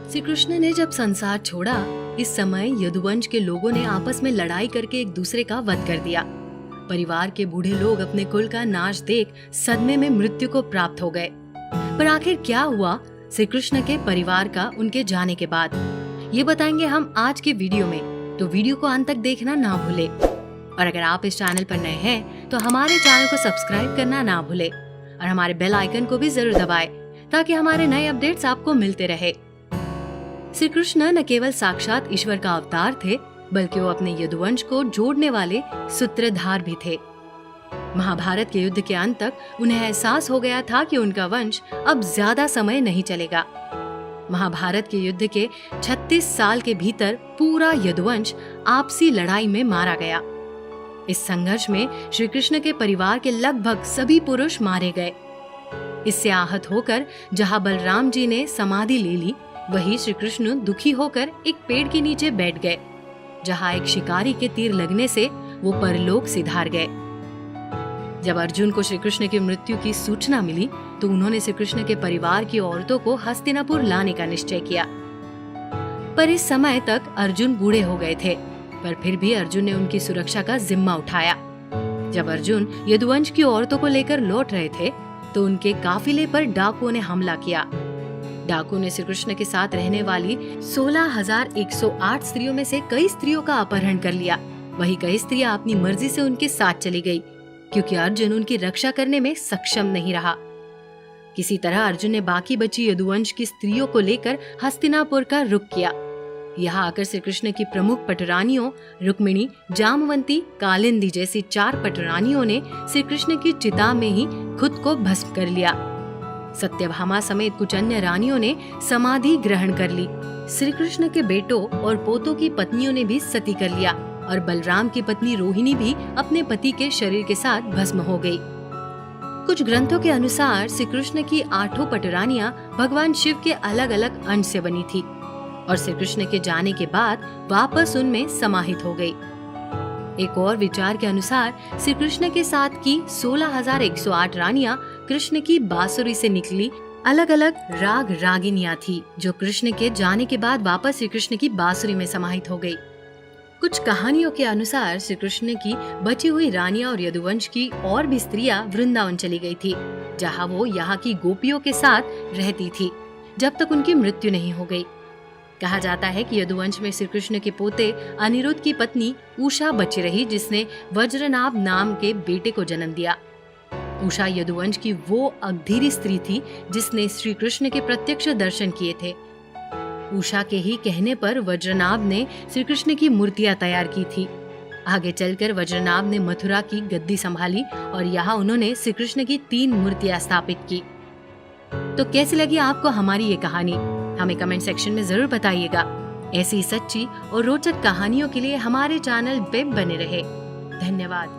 श्री कृष्ण ने जब संसार छोड़ा, इस समय यदुवंश के लोगों ने आपस में लड़ाई करके एक दूसरे का वध कर दिया। परिवार के बूढ़े लोग अपने कुल का नाश देख सदमे में मृत्यु को प्राप्त हो गए। पर आखिर क्या हुआ श्री कृष्ण के परिवार का उनके जाने के बाद, ये बताएंगे हम आज के वीडियो में, तो वीडियो को अंत तक देखना ना भूले। और अगर आप इस चैनल पर नए हैं तो हमारे चैनल को सब्सक्राइब करना ना भूले और हमारे बेल आइकन को भी जरूर दबाएं ताकि हमारे नए अपडेट्स आपको मिलते रहे। श्री कृष्ण न केवल साक्षात ईश्वर का अवतार थे, बल्कि वो अपने यदुवंश को जोड़ने वाले सूत्रधार भी थे। महाभारत के युद्ध के अंत तक उन्हें एहसास हो गया था कि उनका वंश अब ज्यादा समय नहीं चलेगा। महाभारत के युद्ध के 36 साल के भीतर पूरा यदुवंश आपसी लड़ाई में मारा गया। इस संघर्ष में श्री कृष्ण के परिवार के लगभग सभी पुरुष मारे गए। इससे आहत होकर जहां बलराम जी ने समाधि ले ली, वहीं श्री कृष्ण दुखी होकर एक पेड़ के नीचे बैठ गए, जहां एक शिकारी के तीर लगने से वो परलोक सिधार गए। जब अर्जुन को श्री कृष्ण की मृत्यु की सूचना मिली तो उन्होंने श्री कृष्ण के परिवार की औरतों को हस्तिनापुर लाने का निश्चय किया। पर इस समय तक अर्जुन बूढ़े हो गए थे, पर फिर भी अर्जुन ने उनकी सुरक्षा का जिम्मा उठाया। जब अर्जुन यदुवंश की औरतों को लेकर लौट रहे थे तो उनके काफिले पर डाकुओं ने हमला किया। डाकुओं ने श्री कृष्ण के साथ रहने वाली 16,108 स्त्रियों में से कई स्त्रियों का अपहरण कर लिया। वहीं कई स्त्रियां अपनी मर्जी से उनके साथ चली गई, क्योंकि अर्जुन उनकी रक्षा करने में सक्षम नहीं रहा। किसी तरह अर्जुन ने बाकी बची यदुवंश की स्त्रियों को लेकर हस्तिनापुर का रुख किया। यहाँ आकर श्री कृष्ण की प्रमुख पटरानियों रुक्मिणी, जामवंती, कालिंदी जैसी 4 पटरानियों ने श्री कृष्ण की चिता में ही खुद को भस्म कर लिया। सत्यभामा समेत कुछ अन्य रानियों ने समाधि ग्रहण कर ली। श्री कृष्ण के बेटों और पोतों की पत्नियों ने भी सती कर लिया और बलराम की पत्नी रोहिणी भी अपने पति के शरीर के साथ भस्म हो गई। कुछ ग्रंथों के अनुसार श्री कृष्ण की 8 पटरानियां भगवान शिव के अलग अलग अंश से बनी थी और श्री कृष्ण के जाने के बाद वापस उनमें समाहित हो गई। एक और विचार के अनुसार श्री कृष्ण के साथ की 16,108 रानियां कृष्ण की बांसुरी से निकली अलग अलग राग रागिनियां थी, जो कृष्ण के जाने के बाद वापस श्री कृष्ण की बांसुरी में समाहित हो गई। कुछ कहानियों के अनुसार श्री कृष्ण की बची हुई रानियां और यदुवंश की और भी स्त्रियां वृंदावन चली गई थी, जहां वो यहाँ की गोपियों के साथ रहती थी जब तक उनकी मृत्यु नहीं हो गई। कहा जाता है कि यदुवंश में श्री कृष्ण के पोते अनिरुद्ध की पत्नी उषा बची रही, जिसने वज्रनाभ नाम के बेटे को जन्म दिया। उषा यदुवंश की वो अधीरी स्त्री थी जिसने श्री कृष्ण के प्रत्यक्ष दर्शन किए थे। उषा के ही कहने पर वज्रनाभ ने श्री कृष्ण की मूर्तियां तैयार की थी। आगे चलकर वज्रनाभ ने मथुरा की गद्दी संभाली और यहाँ उन्होंने श्री कृष्ण की 3 मूर्तियां स्थापित की। तो कैसी लगी आपको हमारी ये कहानी? हमें कमेंट सेक्शन में जरूर बताइएगा। ऐसी सच्ची और रोचक कहानियों के लिए हमारे चैनल पे बने रहे। धन्यवाद।